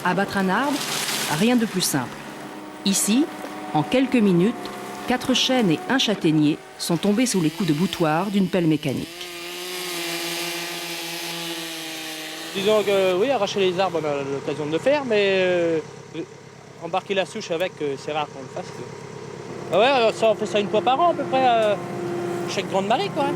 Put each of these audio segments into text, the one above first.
Abattre un arbre, rien de plus simple. Ici, en quelques minutes, 4 chênes et un châtaignier sont tombés sous les coups de boutoir d'une pelle mécanique. Disons que oui, arracher les arbres, on a l'occasion de le faire, mais embarquer la souche avec, c'est rare qu'on le fasse. Ouais, ça, on fait ça une fois par an à peu près, chaque grande marée, quoi.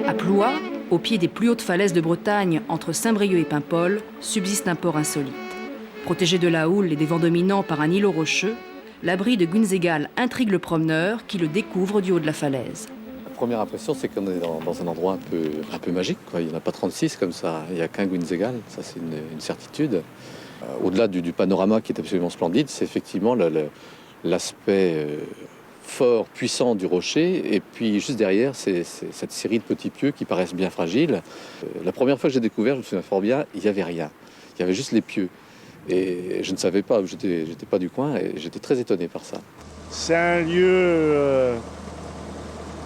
À Plouha, au pied des plus hautes falaises de Bretagne, entre Saint-Brieuc et Paimpol, subsiste un port insolite. Protégé de la houle et des vents dominants par un îlot rocheux, l'abri de Gunzegal intrigue le promeneur qui le découvre du haut de la falaise. La première impression, c'est qu'on est dans un endroit un peu magique, quoi. Il n'y en a pas 36 comme ça, il n'y a qu'un Gunzegal, ça c'est une certitude. Au-delà du panorama qui est absolument splendide, c'est effectivement l'aspect fort, puissant du rocher, et puis juste derrière, c'est cette série de petits pieux qui paraissent bien fragiles. La première fois que j'ai découvert, je me souviens fort bien, il n'y avait rien. Il y avait juste les pieux. Et je ne savais pas, j'étais pas du coin, et j'étais très étonné par ça. C'est un lieu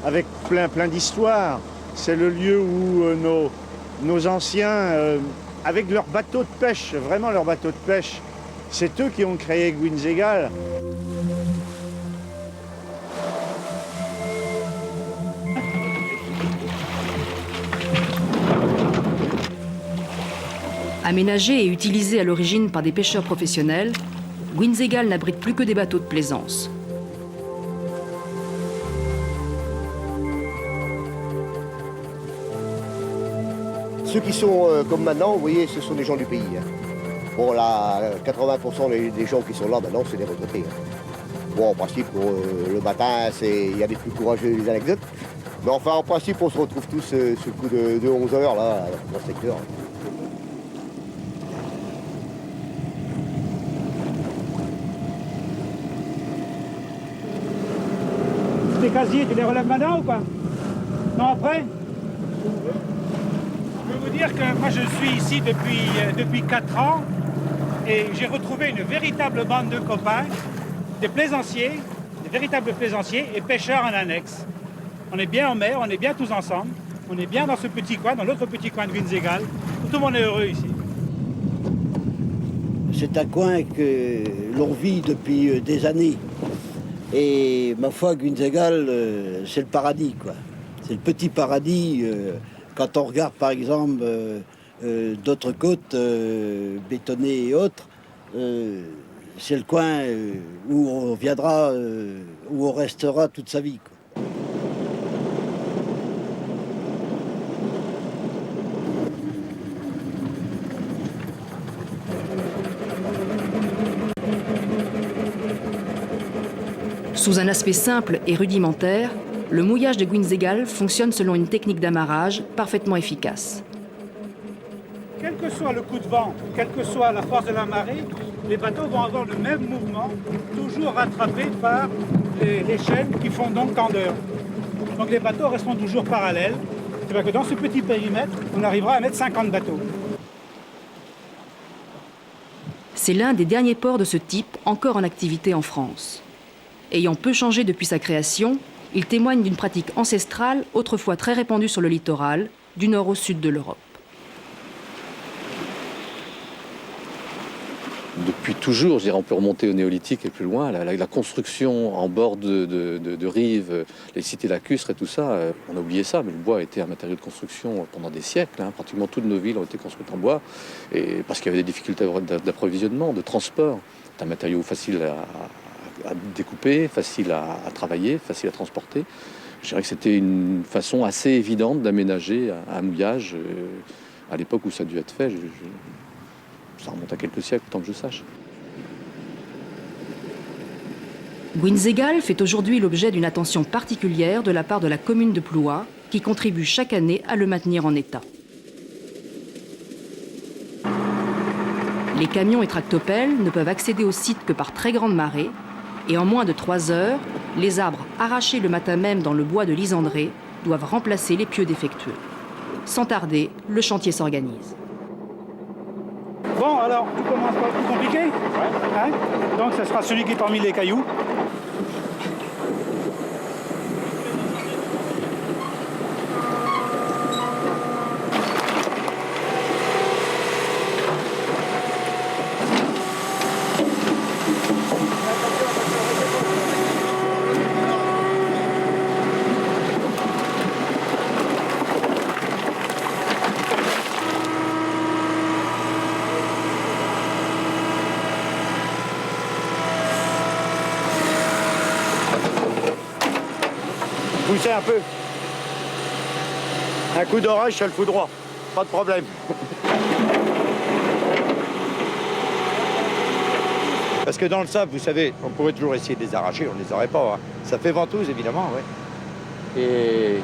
avec plein d'histoires. C'est le lieu où nos anciens, avec leurs bateaux de pêche, vraiment leurs bateaux de pêche, c'est eux qui ont créé Gunzegal. Aménagé et utilisé à l'origine par des pêcheurs professionnels, Gunzegal n'abrite plus que des bateaux de plaisance. Ceux qui sont comme maintenant, vous voyez, ce sont des gens du pays. Hein. Bon, là, 80% des gens qui sont là maintenant, c'est des retraités. Hein. Bon, en principe, le matin, il y a des plus courageux, des anecdotes. Mais enfin, en principe, on se retrouve tous sous le coup de 11 heures, là, dans ce secteur. Tes casiers, tu les relèves maintenant ou pas? Non, après? Je peux vous dire que moi je suis ici depuis 4 ans et j'ai retrouvé une véritable bande de copains, des plaisanciers, des véritables plaisanciers et pêcheurs en annexe. On est bien en mer, on est bien tous ensemble, on est bien dans ce petit coin, dans l'autre petit coin de Gunzegal, où tout le monde est heureux ici. C'est un coin que l'on vit depuis des années. Et ma foi, Gunzegal, c'est le paradis, quoi. C'est le petit paradis. Quand on regarde, par exemple, d'autres côtes bétonnées et autres, c'est le coin où on viendra, où on restera toute sa vie, quoi. Sous un aspect simple et rudimentaire, le mouillage de Gunzegal fonctionne selon une technique d'amarrage parfaitement efficace. Quel que soit le coup de vent, quelle que soit la force de la marée, les bateaux vont avoir le même mouvement, toujours rattrapés par les chaînes qui font donc tendeur. Donc les bateaux resteront toujours parallèles. C'est-à-dire que dans ce petit périmètre, on arrivera à mettre 50 bateaux. C'est l'un des derniers ports de ce type encore en activité en France. Ayant peu changé depuis sa création, il témoigne d'une pratique ancestrale autrefois très répandue sur le littoral, du nord au sud de l'Europe. Depuis toujours, je dirais, on peut remonter au néolithique et plus loin, la construction en bord de rives, les cités lacustres et tout ça, on a oublié ça, mais le bois a été un matériau de construction pendant des siècles. Hein. Pratiquement toutes nos villes ont été construites en bois, et parce qu'il y avait des difficultés d'approvisionnement, de transport. C'est un matériau facile à découper, facile à travailler, facile à transporter. Je dirais que c'était une façon assez évidente d'aménager un mouillage à l'époque où ça a dû être fait. Ça remonte à quelques siècles, tant que je sache. Gunzegal fait aujourd'hui l'objet d'une attention particulière de la part de la commune de Plouha, qui contribue chaque année à le maintenir en état. Les camions et tractopelles ne peuvent accéder au site que par très grande marée, et en moins de 3 heures, les arbres arrachés le matin même dans le bois de l'Isandré doivent remplacer les pieux défectueux. Sans tarder, le chantier s'organise. Bon, alors, tout commence par le plus compliqué. Hein? Donc, ce sera celui qui est parmi les cailloux. Poussez un peu. Un coup d'orage, ça le fout droit. Pas de problème. Parce que dans le sable, vous savez, on pourrait toujours essayer de les arracher, on ne les aurait pas. Hein. Ça fait ventouse, évidemment, ouais. Et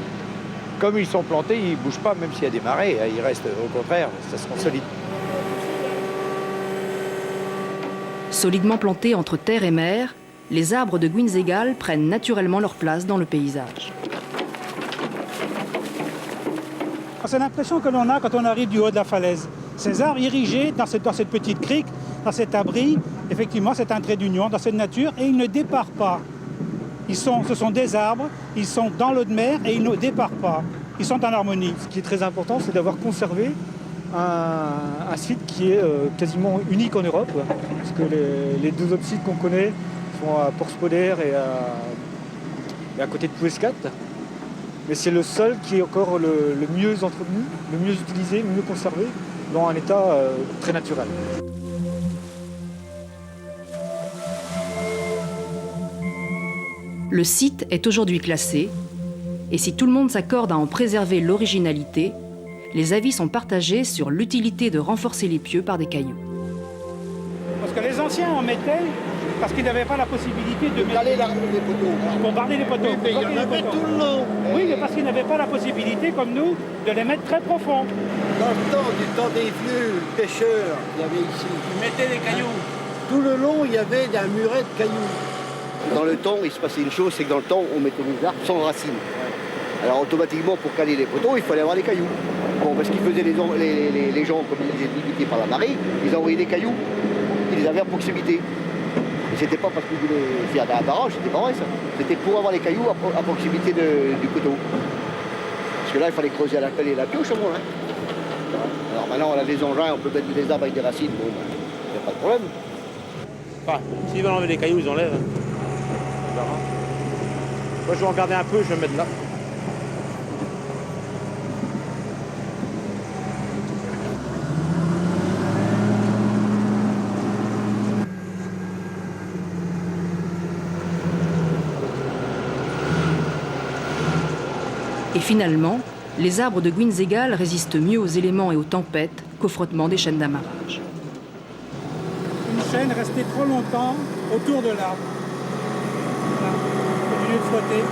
comme ils sont plantés, ils ne bougent pas, même s'il y a des marées. Ils restent, au contraire, ça se consolide. Solidement plantés entre terre et mer, les arbres de Guinzegal prennent naturellement leur place dans le paysage. C'est l'impression que l'on a quand on arrive du haut de la falaise. Ces arbres irrigés dans cette petite crique, dans cet abri, effectivement, c'est un trait d'union dans cette nature et ils ne départent pas. Ce sont des arbres, ils sont dans l'eau de mer et ils ne départent pas. Ils sont en harmonie. Ce qui est très important, c'est d'avoir conservé un site qui est quasiment unique en Europe, parce que les deux autres sites qu'on connaît sont à Port-Spoder et à côté de Pouescat. Mais c'est le seul qui est encore le mieux entretenu, le mieux utilisé, le mieux conservé, dans un état très naturel. Le site est aujourd'hui classé, et si tout le monde s'accorde à en préserver l'originalité, les avis sont partagés sur l'utilité de renforcer les pieux par des cailloux. Parce que les anciens en mettaient parce qu'ils n'avaient pas la possibilité de mettre... les poteaux. Pour barder les poteaux. Mais il y en avait tout le long. Oui, mais parce qu'ils n'avaient pas la possibilité, comme nous, de les mettre très profonds. Dans le temps des vieux pêcheurs, il y avait ici. Ils mettaient des cailloux. Tout le long, il y avait un muret de cailloux. Dans le temps, il se passait une chose, c'est que dans le temps, on mettait les arbres sans racines. Alors automatiquement, pour caler les poteaux, il fallait avoir les cailloux. Bon, parce qu'ils faisaient les gens, comme ils étaient limités par la marée, ils envoyaient des cailloux, ils les avaient à proximité. Et c'était pas parce qu'ils voulaient faire un barrage, c'était pas vrai ça. C'était pour avoir les cailloux à proximité du poteau. Parce que là, il fallait creuser à la pelle et la pioche au moins. Hein. Alors maintenant, on a des engins, on peut mettre des arbres avec des racines, bon, il n'y a pas de problème. Enfin, s'ils veulent enlever les cailloux, ils enlèvent. Moi, je vais en garder un peu, je vais me mettre là. Et finalement, les arbres de Guinzegal résistent mieux aux éléments et aux tempêtes qu'au frottement des chaînes d'amarrage. Une chaîne restait trop longtemps autour de l'arbre. Voilà. Au lieu de flotter,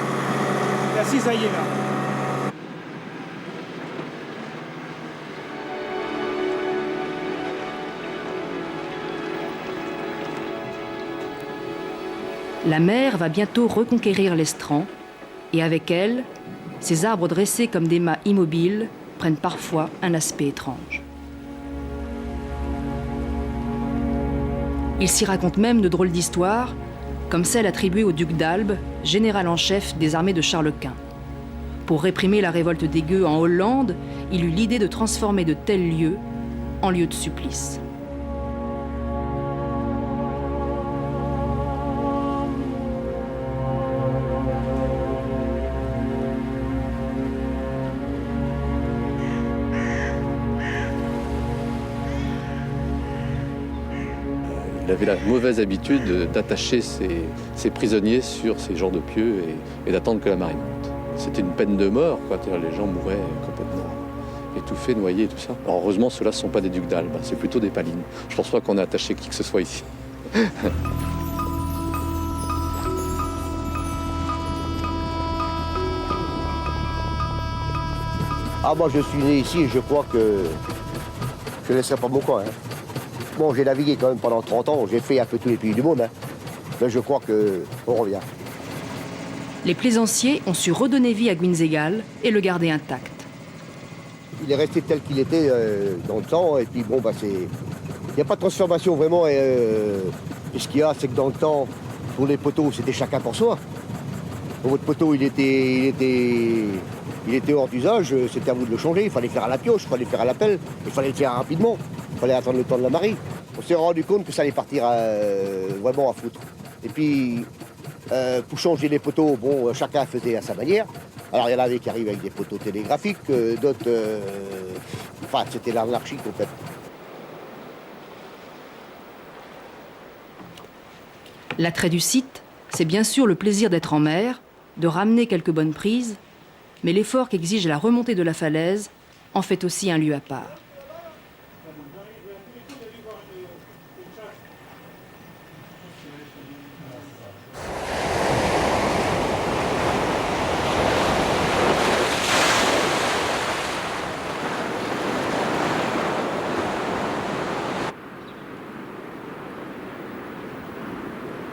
la cisaille est là. La mer va bientôt reconquérir l'estran, et avec elle, ces arbres dressés comme des mâts immobiles prennent parfois un aspect étrange. Il s'y raconte même de drôles d'histoires, comme celle attribuée au duc d'Albe, général en chef des armées de Charles Quint. Pour réprimer la révolte des gueux en Hollande, il eut l'idée de transformer de tels lieux en lieux de supplice. Il avait la mauvaise habitude d'attacher ses prisonniers sur ces genres de pieux et d'attendre que la marée monte. C'était une peine de mort, quoi. Les gens mouraient complètement étouffés, noyés et tout ça. Alors heureusement, ceux-là ne sont pas des ducs d'Albe, c'est plutôt des palines. Je ne pense pas qu'on ait attaché qui que ce soit ici. Ah, moi je suis né ici et je crois que je ne laisserai pas mon coin. Hein. Bon, j'ai navigué quand même pendant 30 ans, j'ai fait un peu tous les pays du monde. Hein. Mais je crois qu'on revient. Les plaisanciers ont su redonner vie à Guinzegal et le garder intact. il est resté tel qu'il était dans le temps. Et puis bon, bah, il n'y a pas de transformation vraiment. Et ce qu'il y a, c'est que dans le temps, pour les poteaux, c'était chacun pour soi. Pour votre poteau, il était hors d'usage, c'était à vous de le changer. Il fallait faire à la pioche, il fallait faire à la pelle, il fallait le faire rapidement. Il fallait attendre le temps de la marée. On s'est rendu compte que ça allait partir vraiment à foutre. Et puis, pour changer les poteaux, bon, chacun faisait à sa manière. Alors, il y en avait qui arrivaient avec des poteaux télégraphiques, d'autres... Enfin, c'était l'anarchie complète. L'attrait du site, c'est bien sûr le plaisir d'être en mer, de ramener quelques bonnes prises, mais l'effort qu'exige la remontée de la falaise en fait aussi un lieu à part.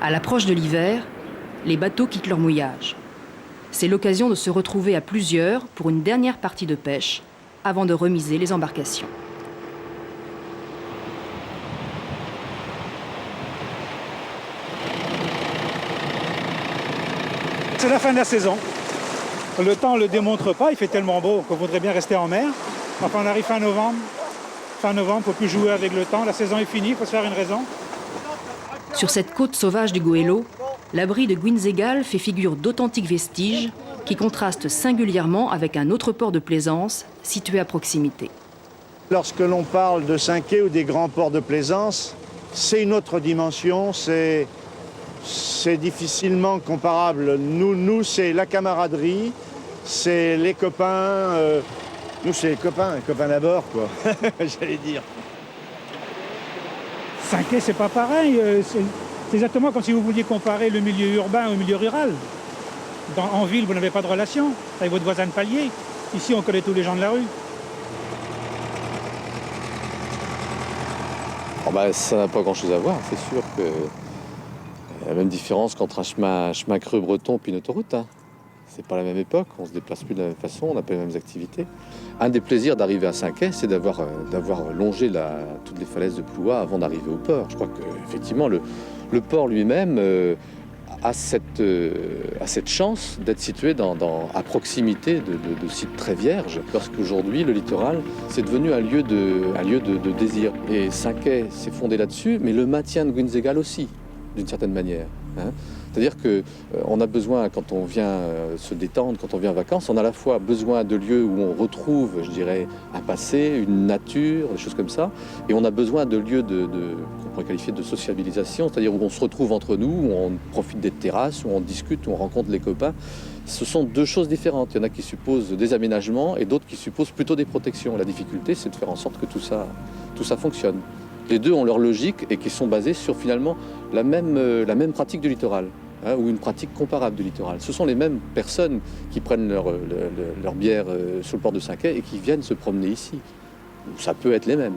À l'approche de l'hiver, les bateaux quittent leur mouillage. C'est l'occasion de se retrouver à plusieurs pour une dernière partie de pêche avant de remiser les embarcations. C'est la fin de la saison. Le temps ne le démontre pas, il fait tellement beau qu'on voudrait bien rester en mer. Enfin, on arrive fin novembre. Fin novembre, il ne faut plus jouer avec le temps. La saison est finie, il faut se faire une raison. Sur cette côte sauvage du Goëlo, l'abri de Guinzegal fait figure d'authentiques vestiges qui contrastent singulièrement avec un autre port de plaisance situé à proximité. Lorsque l'on parle de Cinqué ou des grands ports de plaisance, c'est une autre dimension, c'est difficilement comparable. Nous c'est la camaraderie, c'est les copains, nous c'est les copains d'abord, quoi, j'allais dire. Cinqué, c'est pas pareil. C'est exactement comme si vous vouliez comparer le milieu urbain au milieu rural. En ville, vous n'avez pas de relation avec votre voisin de palier. Ici, on connaît tous les gens de la rue. Oh bah, ça n'a pas grand-chose à voir, c'est sûr que la même différence qu'entre un chemin creux breton puis une autoroute. Hein. C'est pas la même époque, on se déplace plus de la même façon, on n'a pas les mêmes activités. Un des plaisirs d'arriver à Cinqué, c'est d'avoir longé toutes les falaises de Plouha avant d'arriver au port. Je crois qu'effectivement, le port lui-même a cette chance d'être situé à proximité de sites très vierges, parce qu'aujourd'hui, le littoral, c'est devenu un lieu de désir. Et Cinqué s'est fondé là-dessus, mais le maintien de Guinzegal aussi, d'une certaine manière. Hein. C'est-à-dire qu'on a besoin, quand on vient se détendre, quand on vient en vacances, on a à la fois besoin de lieux où on retrouve, je dirais, un passé, une nature, des choses comme ça, et on a besoin de lieux qu'on pourrait qualifier de sociabilisation, c'est-à-dire où on se retrouve entre nous, où on profite des terrasses, où on discute, où on rencontre les copains. Ce sont deux choses différentes. Il y en a qui supposent des aménagements et d'autres qui supposent plutôt des protections. La difficulté, c'est de faire en sorte que tout ça fonctionne. Les deux ont leur logique et qui sont basés sur finalement la même pratique du littoral. Hein, ou une pratique comparable du littoral. Ce sont les mêmes personnes qui prennent leur bière sur le port de Cinqué et qui viennent se promener ici. Ça peut être les mêmes.